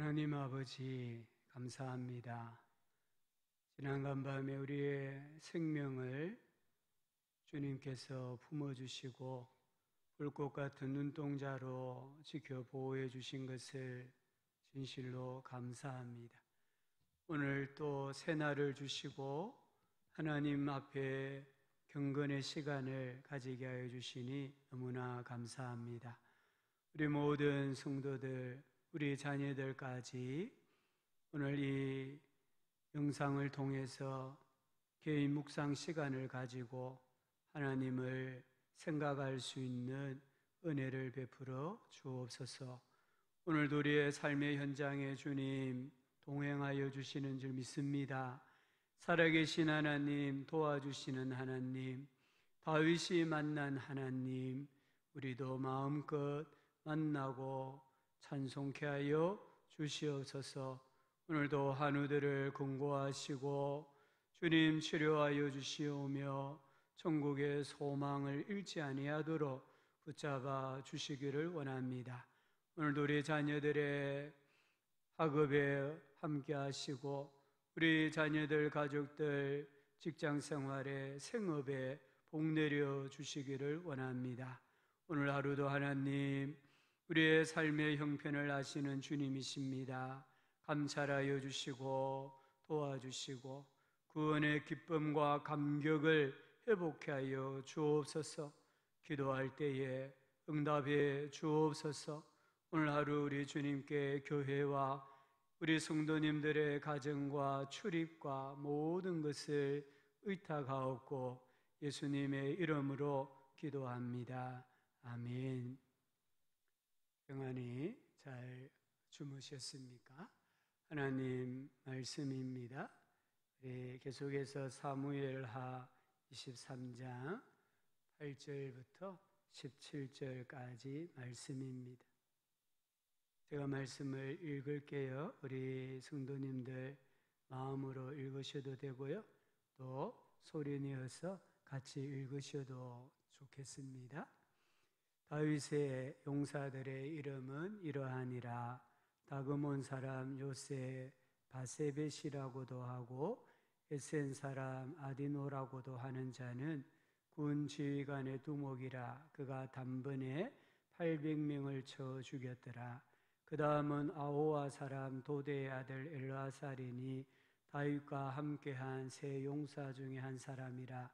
하나님 아버지 감사합니다. 지난간 밤에 우리의 생명을 주님께서 품어주시고 불꽃 같은 눈동자로 지켜 보호해 주신 것을 진실로 감사합니다. 오늘 또 새날을 주시고 하나님 앞에 경건의 시간을 가지게 하여 주시니 너무나 감사합니다. 우리 모든 성도들, 우리 자녀들까지 오늘 이 영상을 통해서 개인 묵상 시간을 가지고 하나님을 생각할 수 있는 은혜를 베풀어 주옵소서. 오늘도 우리의 삶의 현장에 주님 동행하여 주시는 줄 믿습니다. 살아계신 하나님, 도와주시는 하나님, 다윗이 만난 하나님, 우리도 마음껏 만나고 찬송케 하여 주시옵소서. 오늘도 한우들을 근고하시고 주님 치료하여 주시오며 천국의 소망을 잃지 아니하도록 붙잡아 주시기를 원합니다. 오늘도 우리 자녀들의 학업에 함께 하시고 우리 자녀들 가족들 직장생활에 생업에 복내려 주시기를 원합니다. 오늘 하루도 하나님 우리의 삶의 형편을 아시는 주님이십니다. 감찰하여 주시고 도와주시고 구원의 기쁨과 감격을 회복케 하여 주옵소서. 기도할 때에 응답해 주옵소서. 오늘 하루 우리 주님께 교회와 우리 성도님들의 가정과 출입과 모든 것을 의탁하옵고 예수님의 이름으로 기도합니다. 아멘. 평안히 잘 주무셨습니까? 하나님 말씀입니다. 우리 계속해서 사무엘하 23장 8절부터 17절까지 말씀입니다. 제가 말씀을 읽을게요. 우리 성도님들 마음으로 읽으셔도 되고요. 또 소리 내어서 같이 읽으셔도 좋겠습니다. 다윗의 용사들의 이름은 이러하니라. 다그몬 사람 요새 바세벳이라고도 하고 에센 사람 아디노라고도 하는 자는 군 지휘관의 두목이라. 그가 단번에 800명을 쳐 죽였더라. 그 다음은 아호와 사람 도대의 아들 엘라살이니 다윗과 함께한 세 용사 중에 한 사람이라.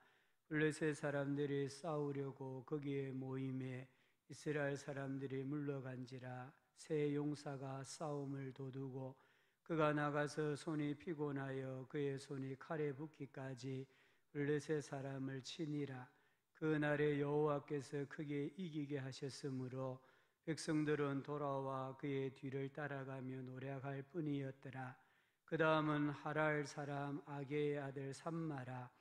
블레셋 사람들이 싸우려고 거기에 모임에 이스라엘 사람들이 물러간지라. 세 용사가 싸움을 도두고 그가 나가서 손이 피곤하여 그의 손이 칼에 붓기까지 블레셋 사람을 치니라. 그날에 여호와께서 크게 이기게 하셨으므로 백성들은 돌아와 그의 뒤를 따라가며 노력할 뿐이었더라. 그 다음은 하랄 사람 아게의 아들 삼마라.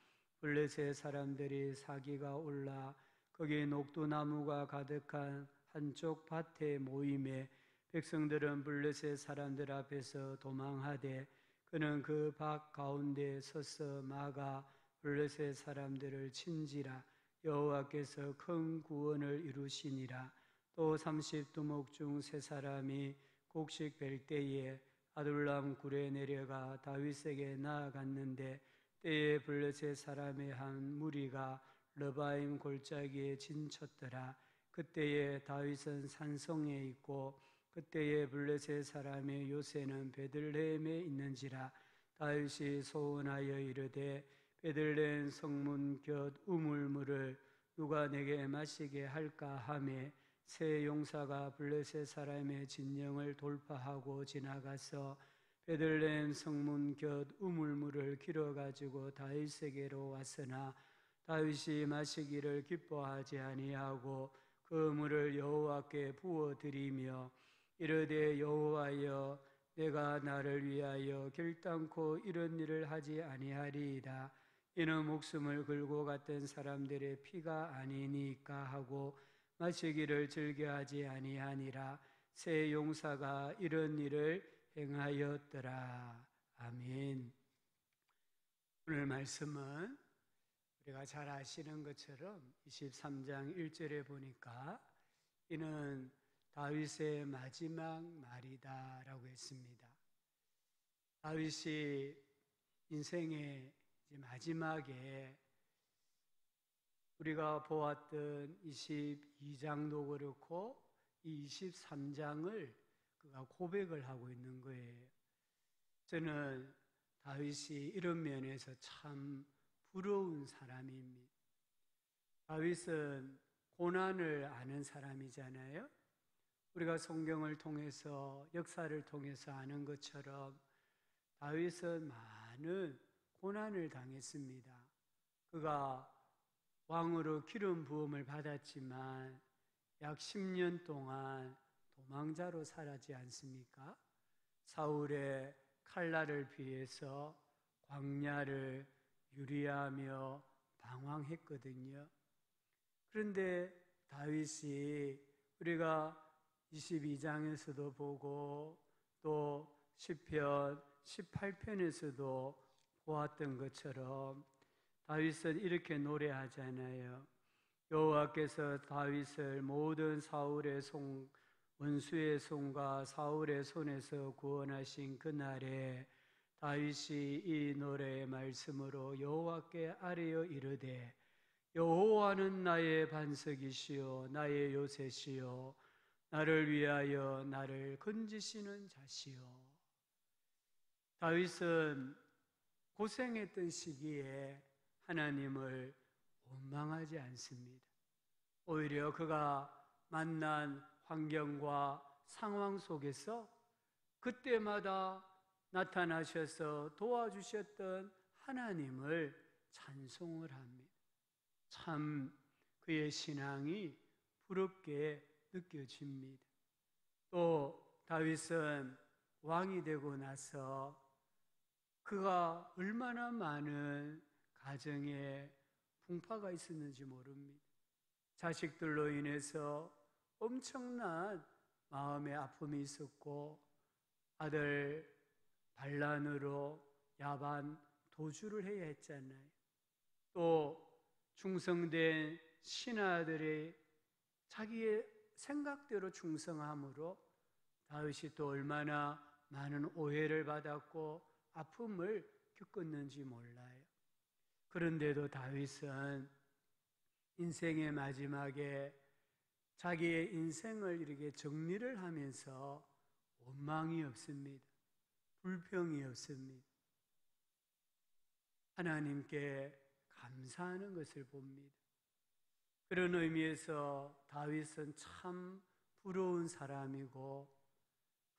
블레셋 사람들이 사기가 올라 거기에 녹두나무가 가득한 한쪽 밭에 모임에 백성들은 블레셋 사람들 앞에서 도망하되 그는 그 밭 가운데 서서 막아 블레셋 사람들을 친지라. 여호와께서 큰 구원을 이루시니라. 또 30두목 중 세 사람이 곡식 벨 때에 아둘람 굴에 내려가 다윗에게 나아갔는데 때에 블레셋 사람의 한 무리가 러바임 골짜기에 진쳤더라. 그때에 다윗은 산성에 있고 그때에 블레셋 사람의 요새는 베들레헴에 있는지라. 다윗이 소원하여 이르되 베들레헴 성문 곁 우물물을 누가 내게 마시게 할까 하매 세 용사가 블레셋 사람의 진영을 돌파하고 지나가서 베들레헴 성문 곁 우물물을 길어가지고 다윗에게로 왔으나 다윗이 마시기를 기뻐하지 아니하고 그 물을 여호와께 부어드리며 이르되 여호와여 내가 나를 위하여 결단코 이런 일을 하지 아니하리이다. 이는 목숨을 걸고 갔던 사람들의 피가 아니니까 하고 마시기를 즐겨하지 아니하니라. 세 용사가 이런 일을 행하였더라. 아멘. 오늘 말씀은 우리가 잘 아시는 것처럼 23장 1절에 보니까 이는 다윗의 마지막 말이다라고 했습니다. 다윗이 인생의 마지막에 우리가 보았던 22장도 그렇고 이 23장을 그가 고백을 하고 있는 거예요. 저는 다윗이 이런 면에서 참 부러운 사람입니다. 다윗은 고난을 아는 사람이잖아요. 우리가 성경을 통해서 역사를 통해서 아는 것처럼 다윗은 많은 고난을 당했습니다. 그가 왕으로 기름 부음을 받았지만 약 10년 동안 도망자로 살았지 않습니까? 사울의 칼날을 피해서 광야를 유리하며 방황했거든요. 그런데 다윗이 우리가 22장에서도 보고 또 시편 18편에서도 보았던 것처럼 다윗은 이렇게 노래하잖아요. 여호와께서 다윗을 모든 사울의 원수의 손과 사울의 손에서 구원하신 그날에 다윗이 이 노래의 말씀으로 여호와께 아뢰어 이르되 여호와는 나의 반석이시요 나의 요새시요 나를 위하여 나를 건지시는 자시요. 다윗은 고생했던 시기에 하나님을 원망하지 않습니다. 오히려 그가 만난 환경과 상황 속에서 그때마다 나타나셔서 도와주셨던 하나님을 찬송을 합니다. 참 그의 신앙이 부럽게 느껴집니다. 또 다윗은 왕이 되고 나서 그가 얼마나 많은 가정에 풍파가 있었는지 모릅니다. 자식들로 인해서 엄청난 마음의 아픔이 있었고 아들 반란으로 야반 도주를 해야 했잖아요. 또 충성된 신하들의 자기의 생각대로 충성함으로 다윗이 또 얼마나 많은 오해를 받았고 아픔을 겪었는지 몰라요. 그런데도 다윗은 인생의 마지막에 자기의 인생을 이렇게 정리를 하면서 원망이 없습니다. 불평이 없습니다. 하나님께 감사하는 것을 봅니다. 그런 의미에서 다윗은 참 부러운 사람이고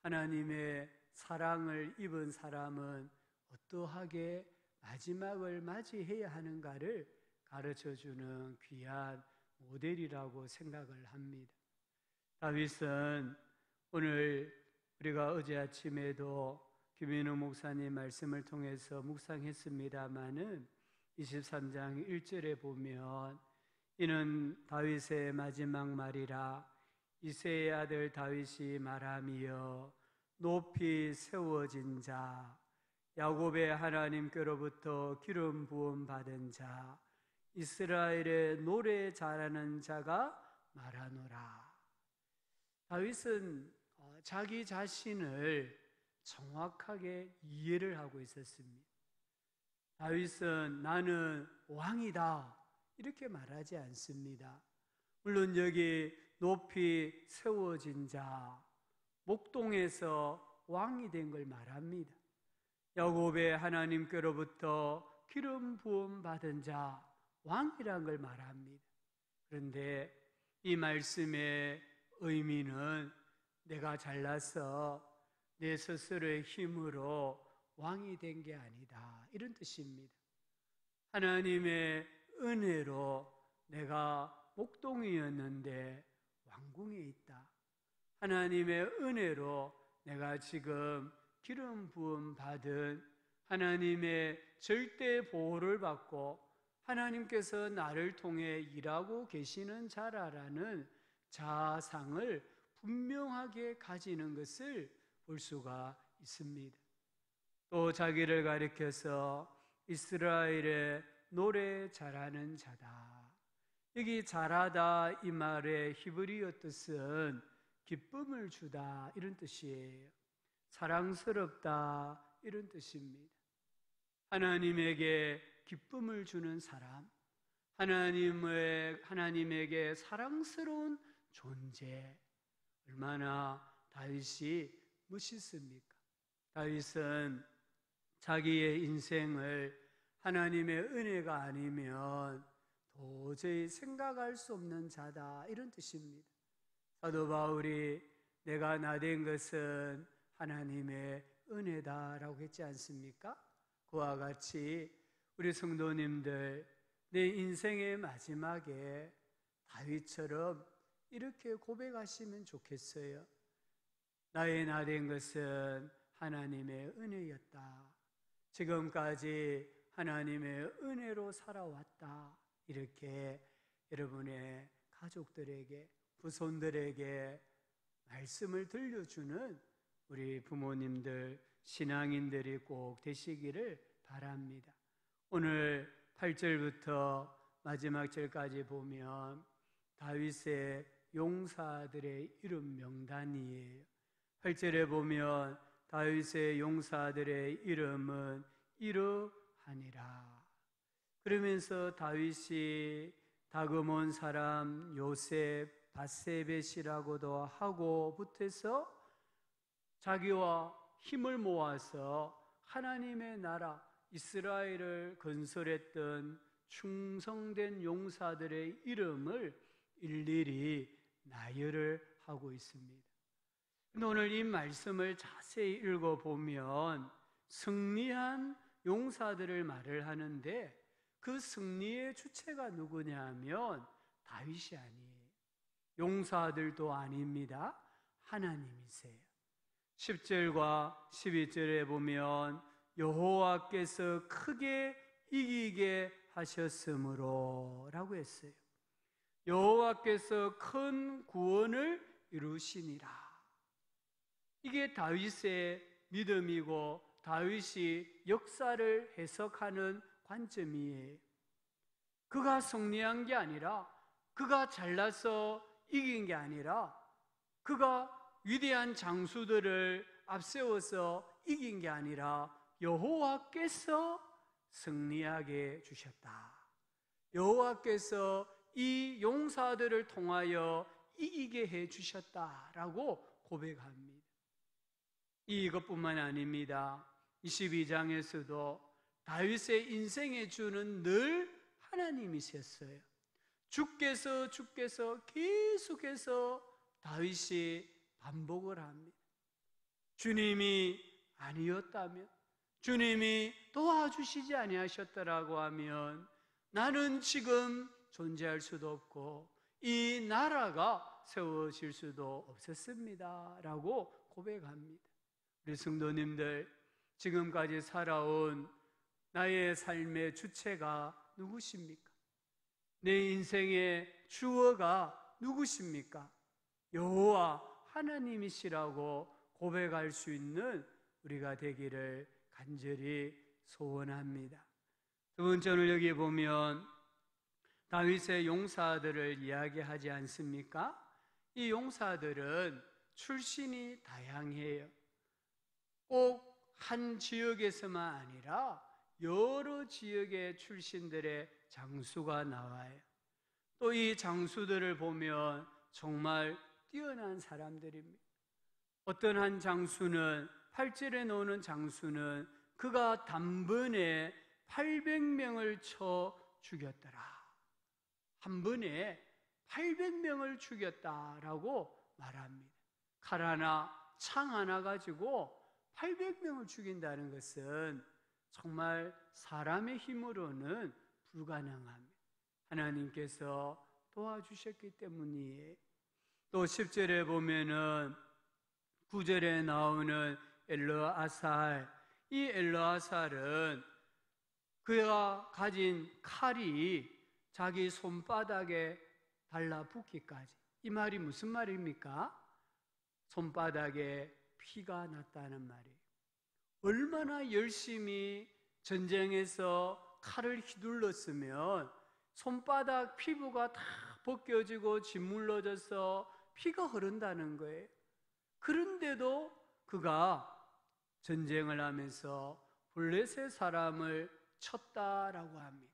하나님의 사랑을 입은 사람은 어떠하게 마지막을 맞이해야 하는가를 가르쳐주는 귀한 모델이라고 생각을 합니다. 다윗은 오늘 우리가 어제 아침에도 김인우 목사님 말씀을 통해서 묵상했습니다마는 23장 1절에 보면 이는 다윗의 마지막 말이라 이새의 아들 다윗이 말하며 높이 세워진 자 야곱의 하나님께로부터 기름 부음 받은 자 이스라엘의 노래 잘하는 자가 말하노라. 다윗은 자기 자신을 정확하게 이해를 하고 있었습니다. 다윗은 나는 왕이다 이렇게 말하지 않습니다. 물론 여기 높이 세워진 자 목동에서 왕이 된 걸 말합니다. 야곱의 하나님께로부터 기름 부음 받은 자 왕이란 걸 말합니다. 그런데 이 말씀의 의미는 내가 잘나서 내 스스로의 힘으로 왕이 된 게 아니다 이런 뜻입니다. 하나님의 은혜로 내가 목동이었는데 왕궁에 있다. 하나님의 은혜로 내가 지금 기름 부음 받은 하나님의 절대 보호를 받고 하나님께서 나를 통해 일하고 계시는 자라라는 자아상을 분명하게 가지는 것을 볼 수가 있습니다. 또 자기를 가리켜서 이스라엘의 노래 잘하는 자다. 여기 잘하다 이 말의 히브리어 뜻은 기쁨을 주다 이런 뜻이에요. 사랑스럽다 이런 뜻입니다. 하나님에게 기쁨을 주는 사람, 하나님에게 사랑스러운 존재, 얼마나 다윗이 멋있습니까? 다윗은 자기의 인생을 하나님의 은혜가 아니면 도저히 생각할 수 없는 자다 이런 뜻입니다. 사도 바울이 내가 나된 것은 하나님의 은혜다라고 했지 않습니까? 그와 같이 우리 성도님들 내 인생의 마지막에 다윗처럼 이렇게 고백하시면 좋겠어요. 나의 나된 것은 하나님의 은혜였다. 지금까지 하나님의 은혜로 살아왔다. 이렇게 여러분의 가족들에게, 후손들에게 말씀을 들려주는 우리 부모님들, 신앙인들이 꼭 되시기를 바랍니다. 오늘 8절부터 마지막 절까지 보면 다윗의 용사들의 이름 명단이에요. 8절에 보면 다윗의 용사들의 이름은 이러하니라. 그러면서 다윗이 다그몬 사람 요셉 바세벳이라고도 하고 붙어서 자기와 힘을 모아서 하나님의 나라 이스라엘을 건설했던 충성된 용사들의 이름을 일일이 나열을 하고 있습니다. 오늘 이 말씀을 자세히 읽어보면 승리한 용사들을 말을 하는데 그 승리의 주체가 누구냐면 다윗이 아니에요. 용사들도 아닙니다. 하나님이세요. 10절과 12절에 보면 여호와께서 크게 이기게 하셨으므로 라고 했어요. 여호와께서 큰 구원을 이루시니라. 이게 다윗의 믿음이고 다윗이 역사를 해석하는 관점이에요. 그가 승리한 게 아니라, 그가 잘나서 이긴 게 아니라, 그가 위대한 장수들을 앞세워서 이긴 게 아니라 여호와께서 승리하게 주셨다. 여호와께서 이 용사들을 통하여 이기게 해 주셨다라고 고백합니다. 이것뿐만 아닙니다. 22장에서도 다윗의 인생의 주는 늘 하나님이셨어요. 주께서 계속해서 다윗이 반복을 합니다. 주님이 아니었다면, 주님이 도와주시지 아니하셨더라고 하면 나는 지금 존재할 수도 없고 이 나라가 세워질 수도 없었습니다 라고 고백합니다. 우리 성도님들, 지금까지 살아온 나의 삶의 주체가 누구십니까? 내 인생의 주어가 누구십니까? 여호와 하나님이시라고 고백할 수 있는 우리가 되기를 간절히 소원합니다. 두 번째는 여기 보면 다윗의 용사들을 이야기하지 않습니까? 이 용사들은 출신이 다양해요. 꼭 한 지역에서만 아니라 여러 지역의 출신들의 장수가 나와요. 또 이 장수들을 보면 정말 뛰어난 사람들입니다. 어떤 한 장수는 8절에 나오는 장수는 그가 단번에 800명을 쳐 죽였더라. 한 번에 800명을 죽였다라고 말합니다. 칼 하나, 창 하나 가지고 800명을 죽인다는 것은 정말 사람의 힘으로는 불가능합니다. 하나님께서 도와주셨기 때문이에요. 또 10절에 보면은 9절에 나오는 엘르아살, 이 엘르아살은 그가 가진 칼이 자기 손바닥에 달라붙기까지. 이 말이 무슨 말입니까? 손바닥에 피가 났다는 말이에요. 얼마나 열심히 전쟁에서 칼을 휘둘렀으면 손바닥 피부가 다 벗겨지고 짓물러져서 피가 흐른다는 거예요. 그런데도 그가 전쟁을 하면서 블레셋 사람을 쳤다라고 합니다.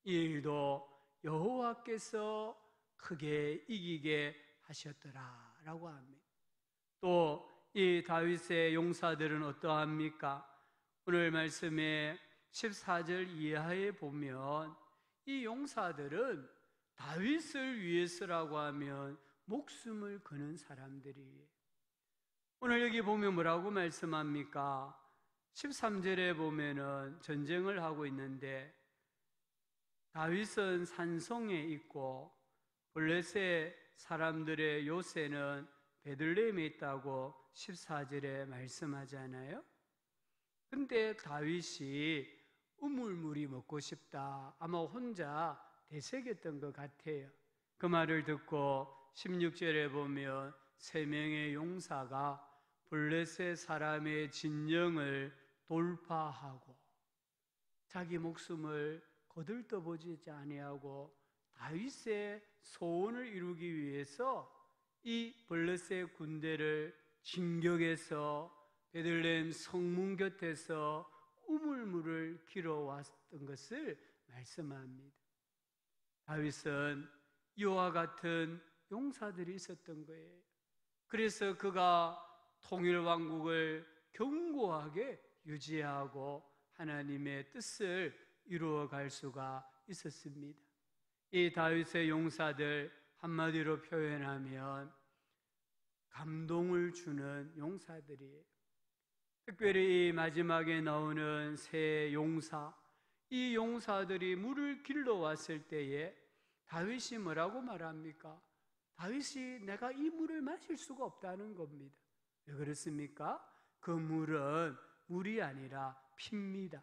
이 일도 여호와께서 크게 이기게 하셨더라라고 합니다. 또 이 다윗의 용사들은 어떠합니까? 오늘 말씀에 14절 이하에 보면 이 용사들은 다윗을 위해서라고 하면 목숨을 거는 사람들이에요. 오늘 여기 보면 뭐라고 말씀합니까? 13절에 보면은 전쟁을 하고 있는데 다윗은 산성에 있고 블레셋 사람들의 요새는 베들레헴에 있다고 14절에 말씀하잖아요. 근데 다윗이 우물물이 먹고 싶다, 아마 혼자 되새겼던 것 같아요. 그 말을 듣고 16절에 보면 3명의 용사가 블레셋 사람의 진영을 돌파하고 자기 목숨을 거들떠보지 아니하고 다윗의 소원을 이루기 위해서 이 블레셋 군대를 진격해서 베들레헴 성문 곁에서 우물물을 길어왔던 것을 말씀합니다. 다윗은 이와 같은 용사들이 있었던 거예요. 그래서 그가 통일왕국을 견고하게 유지하고 하나님의 뜻을 이루어갈 수가 있었습니다. 이 다윗의 용사들 한마디로 표현하면 감동을 주는 용사들이에요. 특별히 이 마지막에 나오는 세 용사, 이 용사들이 물을 길러왔을 때에 다윗이 뭐라고 말합니까? 다윗이 내가 이 물을 마실 수가 없다는 겁니다. 왜 그렇습니까? 그 물은 물이 아니라 피입니다.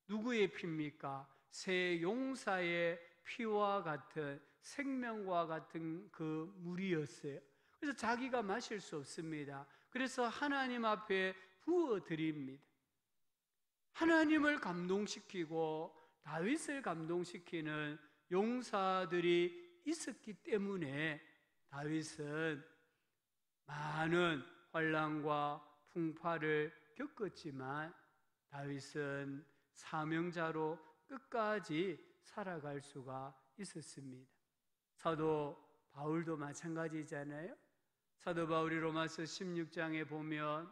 누구의 피입니까? 세 용사의 피와 같은 생명과 같은 그 물이었어요. 그래서 자기가 마실 수 없습니다. 그래서 하나님 앞에 부어드립니다. 하나님을 감동시키고 다윗을 감동시키는 용사들이 있었기 때문에 다윗은 많은 환난과 풍파를 겪었지만 다윗은 사명자로 끝까지 살아갈 수가 있었습니다. 사도 바울도 마찬가지잖아요. 사도 바울이 로마서 16장에 보면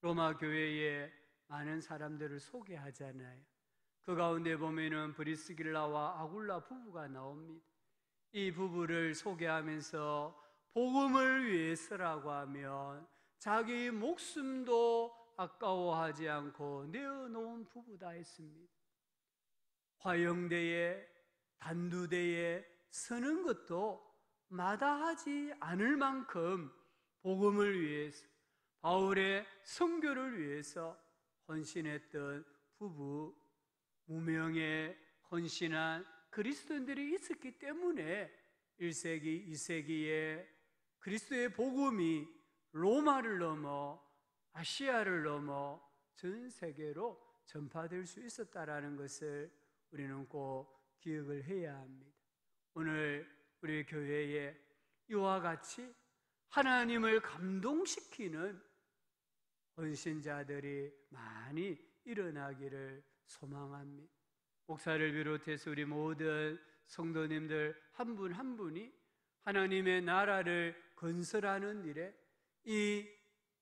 로마 교회에 많은 사람들을 소개하잖아요. 그 가운데 보면은 브리스길라와 아굴라 부부가 나옵니다. 이 부부를 소개하면서 복음을 위해서라고 하면 자기 목숨도 아까워하지 않고 내어놓은 부부다 했습니다. 화영대에 단두대에 서는 것도 마다하지 않을 만큼 복음을 위해서 바울의 선교를 위해서 헌신했던 부부, 무명에 헌신한 그리스도인들이 있었기 때문에 1세기, 2세기에 그리스도의 복음이 로마를 넘어 아시아를 넘어 전 세계로 전파될 수 있었다라는 것을 우리는 꼭 기억을 해야 합니다. 오늘 우리 교회에 이와 같이 하나님을 감동시키는 헌신자들이 많이 일어나기를 소망합니다. 목사를 비롯해서 우리 모든 성도님들 한 분 한 분이 하나님의 나라를 건설하는 일에 이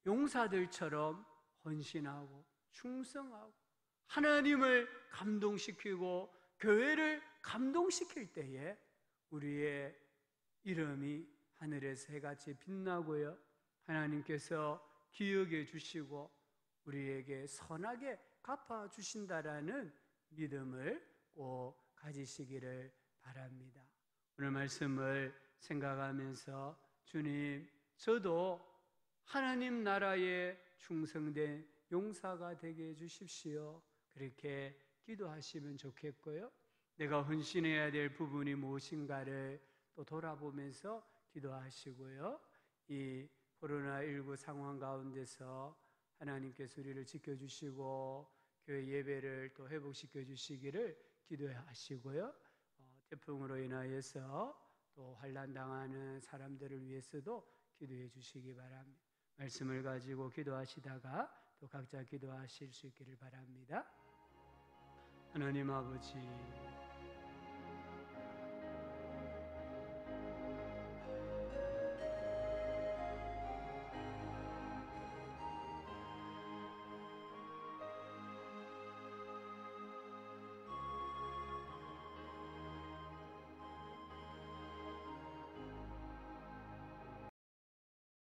용사들처럼 헌신하고 충성하고 하나님을 감동시키고 교회를 감동시킬 때에 우리의 이름이 하늘에서 해같이 빛나고요, 하나님께서 기억해 주시고 우리에게 선하게 갚아주신다라는 믿음을 꼭 가지시기를 바랍니다. 오늘 말씀을 생각하면서 주님, 저도 하나님 나라에 충성된 용사가 되게 해주십시오. 그렇게 기도하시면 좋겠고요, 내가 헌신해야 될 부분이 무엇인가를 또 돌아보면서 기도하시고요, 이 코로나19 상황 가운데서 하나님께서 우리를 지켜주시고 교회 예배를 또 회복시켜 주시기를 기도하시고요, 태풍으로 인하여서 또 환난 당하는 사람들을 위해서도 기도해 주시기 바랍니다. 말씀을 가지고 기도하시다가 또 각자 기도하실 수 있기를 바랍니다. 하나님 아버지,